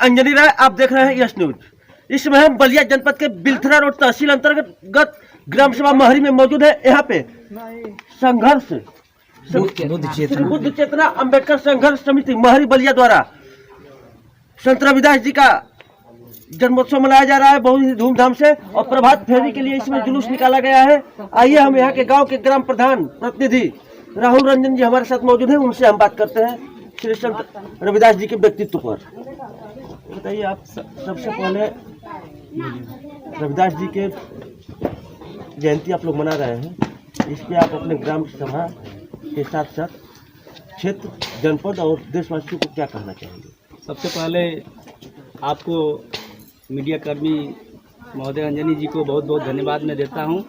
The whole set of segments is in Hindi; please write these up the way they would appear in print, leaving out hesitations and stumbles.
अंजनी राय, आप देख रहे हैं यस न्यूज। इसमें हम बलिया जनपद के बिलथरा रोड तहसील अंतर्गत ग्राम सभा महरी में मौजूद है। यहाँ पे संघर्ष बुद्ध चेतना अम्बेडकर संघर्ष समिति महरी बलिया द्वारा संत रविदास जी का जन्मोत्सव मनाया जा रहा है बहुत ही धूमधाम से, और प्रभात फेरी के लिए इसमें जुलूस निकाला गया है। आइए हम यहाँ के गांव के ग्राम प्रधान प्रतिनिधि राहुल रंजन जी हमारे साथ मौजूद हैं, उनसे हम बात करते हैं श्री संत रविदास जी के व्यक्तित्व पर। बताइए, आप सबसे पहले रविदास जी के जयंती आप लोग मना रहे हैं, इस पे आप अपने ग्राम सभा के साथ साथ क्षेत्र, जनपद और देशवासियों को क्या कहना चाहेंगे? सबसे पहले आपको मीडिया कर्मी महोदय अंजनी जी को बहुत बहुत धन्यवाद मैं देता हूं।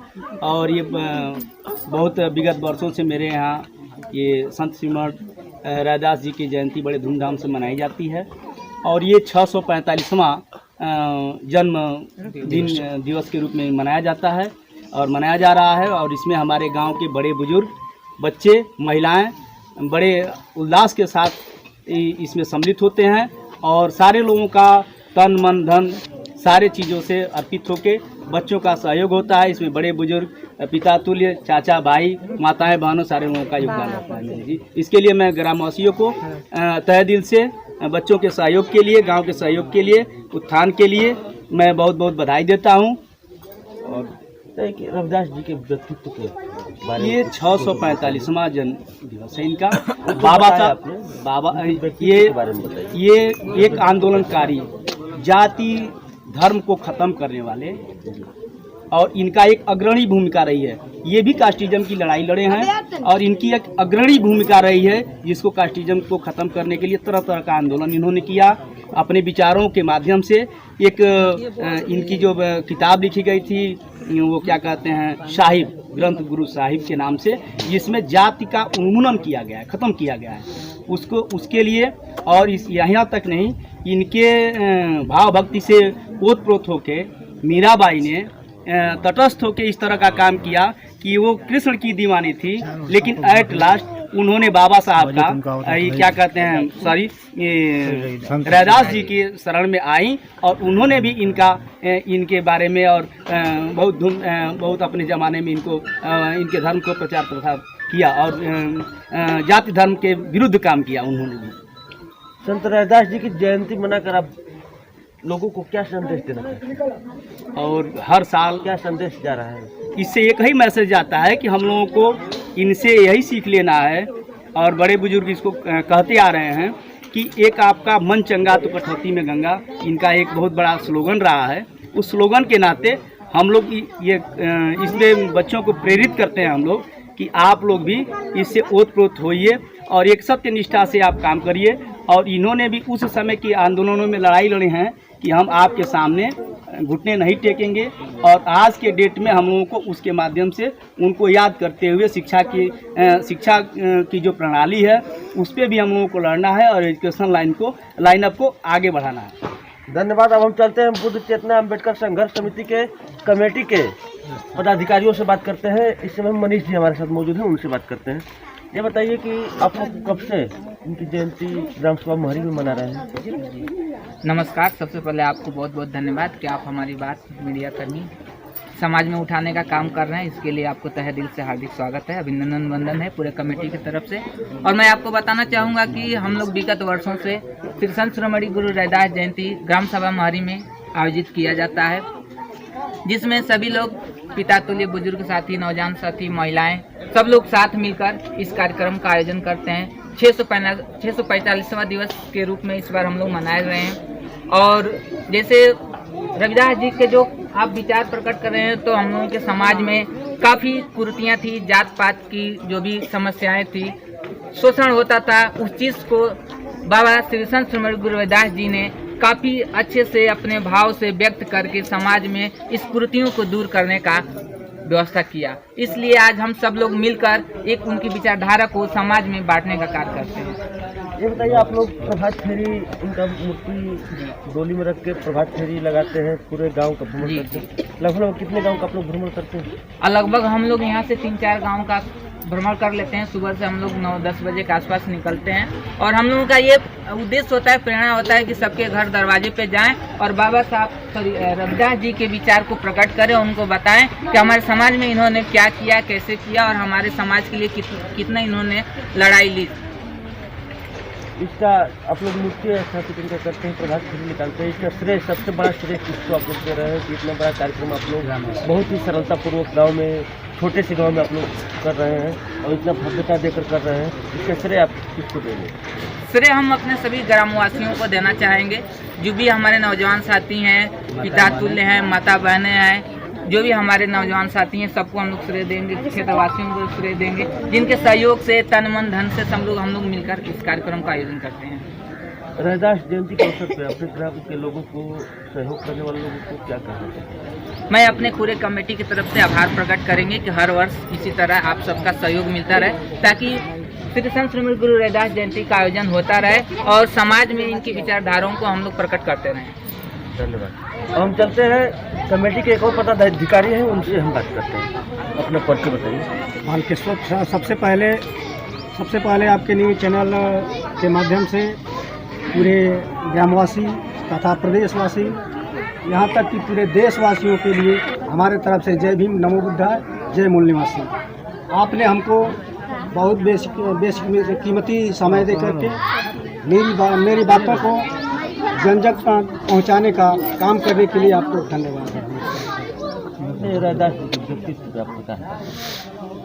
और ये बहुत विगत वर्षों से मेरे यहाँ ये संत श्रीमद रविदास जी की जयंती बड़े धूमधाम से मनाई जाती है, और ये 645वां जन्म दिन दिवस के रूप में मनाया जाता है और मनाया जा रहा है। और इसमें हमारे गांव के बड़े बुजुर्ग, बच्चे, महिलाएं बड़े उल्लास के साथ इसमें सम्मिलित होते हैं, और सारे लोगों का तन मन धन सारे चीज़ों से अर्पित होकर बच्चों का सहयोग होता है। इसमें बड़े बुजुर्ग, पिता तुल्य, चाचा, भाई, माताएं, बहनों सारे लोगों का योगदान होता है जी। इसके लिए मैं ग्रामवासियों को तहे दिल से बच्चों के सहयोग के लिए, गांव के सहयोग के लिए, उत्थान के लिए मैं बहुत बहुत बधाई देता हूं। और रविदास जी के व्यक्तित्व के बारे में ये 645वां जन्म दिवस है इनका। बाबा ये एक आंदोलनकारी, जाति धर्म को ख़त्म करने वाले, और इनका एक अग्रणी भूमिका रही है। ये भी कास्टिज्म की लड़ाई लड़े हैं, और इनकी एक अग्रणी भूमिका रही है जिसको कास्टिज्म को ख़त्म करने के लिए तरह तरह का आंदोलन इन्होंने किया अपने विचारों के माध्यम से। एक इनकी जो किताब लिखी गई थी वो क्या कहते हैं, साहिब ग्रंथ गुरु साहिब के नाम से, जिसमें जाति का उन्मूलन किया गया है, ख़त्म किया गया है उसको, उसके लिए। और इस यहाँ तक नहीं, इनके भाव भक्ति से ओतप्रोत होके मीराबाई ने तटस्थ होकर इस तरह का काम किया कि वो कृष्ण की दीवानी थी, लेकिन एट लास्ट उन्होंने बाबा साहब का ये क्या कहते हैं, सॉरी, रविदास जी की शरण में आई, और उन्होंने भी इनके बारे में और बहुत अपने ज़माने में इनके धर्म को प्रचार प्रसार किया, और जाति धर्म के विरुद्ध काम किया उन्होंने भी। संत रविदास जी की जयंती मनाकर आप लोगों को क्या संदेश देना चाहते हैं, और हर साल क्या संदेश जा रहा है? इससे एक ही मैसेज आता है कि हम लोगों को इनसे यही सीख लेना है, और बड़े बुजुर्ग इसको कहते आ रहे हैं कि एक आपका मन चंगा तो कठौती में गंगा, इनका एक बहुत बड़ा स्लोगन रहा है। उस स्लोगन के नाते हम लोग ये इसमें बच्चों को प्रेरित करते हैं हम लोग कि आप लोग भी इससे ओतप्रोत होइए और एक सत्य निष्ठा से आप काम करिए। और इन्होंने भी उस समय की आंदोलनों में लड़ाई लड़ी हैं कि हम आपके सामने घुटने नहीं टेकेंगे, और आज के डेट में हम लोगों को उसके माध्यम से उनको याद करते हुए शिक्षा की जो प्रणाली है उस पर भी हम लोगों को लड़ना है, और एजुकेशन लाइनअप को आगे बढ़ाना है। धन्यवाद। अब हम चलते हैं बुद्ध चेतना अम्बेडकर संघर्ष समिति के कमेटी के पदाधिकारियों से बात करते हैं। इस समय मनीष जी हमारे साथ मौजूद हैं, उनसे बात करते हैं। ये बताइए कि आप लोग कब से उनकी जयंती ग्राम सभा महरी में मना रहे हैं? नमस्कार। सबसे पहले आपको बहुत बहुत धन्यवाद कि आप हमारी बात मीडिया कर्मी समाज में उठाने का काम कर रहे हैं। इसके लिए आपको तहे दिल से हार्दिक स्वागत है, अभिनंदन वंदन है पूरे कमेटी की तरफ से। और मैं आपको बताना चाहूँगा कि हम लोग विगत वर्षों से श्री संत शिरोमणि गुरु रविदास जयंती ग्राम सभा महरी में आयोजित किया जाता है, जिसमें सभी लोग पिता तुल्य, बुजुर्ग साथी, नौजवान साथी, महिलाएं सब लोग साथ मिलकर इस कार्यक्रम का आयोजन करते हैं। 645वां दिवस के रूप में इस बार हम लोग मनाए रहे हैं। और जैसे रविदास जी के जो आप विचार प्रकट कर रहे हैं, तो हम लोगों के समाज में काफ़ी कुरीतियाँ थी, जात पात की जो भी समस्याएं थी, शोषण होता था, उस चीज़ को बाबा श्री संत शिरोमणि गुरु रविदास जी ने काफ़ी अच्छे से अपने भाव से व्यक्त करके समाज में इस कुरीतियों को दूर करने का व्यवस्था किया। इसलिए आज हम सब लोग मिलकर एक उनकी विचारधारा को समाज में बांटने का कार्य करते हैं। ये बताइए, आप लोग प्रभात फेरी उनका मूर्ति डोली में रख के प्रभात फेरी लगाते हैं, पूरे गांव का भ्रमण करते हैं। लगभग कितने गांव का आप लोग भ्रमण करते हैं? लगभग हम लोग यहाँ से 3-4 गाँव का भ्रमण कर लेते हैं। सुबह से हम लोग 9-10 बजे के आसपास निकलते हैं और हम लोगों का ये उद्देश्य होता है, प्रेरणा होता है कि सबके घर दरवाजे पे जाएं और बाबा साहब रविदास जी के विचार को प्रकट करें, उनको बताएं कि हमारे समाज में इन्होंने क्या किया, कैसे किया और हमारे समाज के लिए कितना इन्होंने लड़ाई ली। इसका आप लोग मूर्ति स्थापित इनका करते हैं, प्रभात फेरी निकालते हैं, इसका श्रेय सबसे बड़ा श्रेय किसको आप लोग दे रहे हैं कि इतना बड़ा कार्यक्रम आप लोग बहुत ही सरलतापूर्वक गांव में, छोटे से गांव में आप लोग कर रहे हैं और इतना भव्यता देकर कर रहे हैं, इसका श्रेय आप किसको देंगे? श्रेय हम अपने सभी ग्रामवासियों को देना चाहेंगे, जो भी हमारे नौजवान साथी हैं, पिता तुल्य हैं, माता बहनें हैं, जो भी हमारे नौजवान साथी हैं, सबको हम लोग श्रेय देंगे, क्षेत्रवासियों को श्रेय देंगे, जिनके सहयोग से तन मन धन से हम लोग मिलकर इस कार्यक्रम का आयोजन करते हैं। रविदास जयंती के अवसर पर अपने ग्राम के लोगों को, सहयोग करने वाले लोगों को क्या कहना चाहते हैं? मैं अपने पूरे कमेटी की तरफ से आभार प्रकट करेंगे कि हर वर्ष इसी तरह आप सबका सहयोग मिलता रहे, ताकि श्री संत श्रीमद गुरु रविदास जयंती का आयोजन होता रहे और समाज में इनकी विचारधाराओं को हम लोग प्रकट करते रहें। धन्यवाद। हम चलते हैं, कमेटी के एक और पदाधिकारी हैं, उनसे हम बात करते हैं। अपना परिचय बताइए। बालकेश्वर, सबसे पहले आपके न्यूज़ चैनल के माध्यम से पूरे ग्रामवासी तथा प्रदेशवासी, यहाँ तक कि पूरे देशवासियों के लिए हमारे तरफ से जय भीम, नमो बुद्धाय, जय मूल निवासी। आपने हमको बहुत बेसिक कीमती समय दे करके मेरी बातों को जन जन तक पहुँचाने का काम करने के लिए आपको धन्यवाद।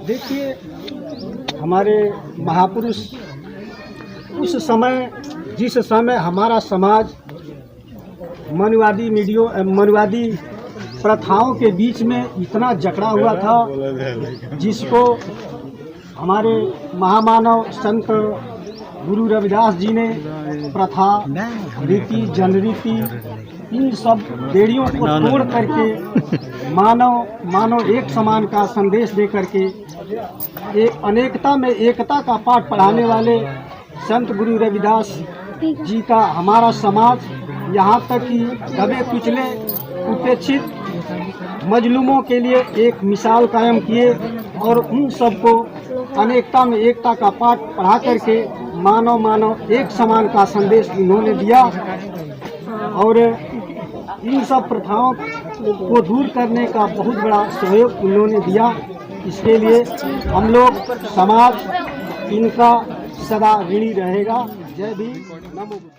देखिए, हमारे महापुरुष उस समय, जिस समय हमारा समाज मनुवादी प्रथाओं के बीच में इतना जकड़ा हुआ था, जिसको हमारे महामानव संत गुरु रविदास जी ने प्रथा, रीति, जनरीति, इन सब बेड़ियों को तोड़ करके मानव एक समान का संदेश दे करके एक अनेकता में एकता का पाठ पढ़ाने वाले संत गुरु रविदास जी का हमारा समाज, यहाँ तक कि दबे कुचले उपेक्षित मजलूमों के लिए एक मिसाल कायम किए और उन सबको अनेकता में एकता का पाठ पढ़ा करके मानव एक समान का संदेश इन्होंने दिया और इन सब प्रथाओं को दूर करने का बहुत बड़ा सहयोग उन्होंने दिया। इसके लिए हम लोग समाज इनका सदा ऋणी रहेगा। जय भीम, नमो बुद्धाय।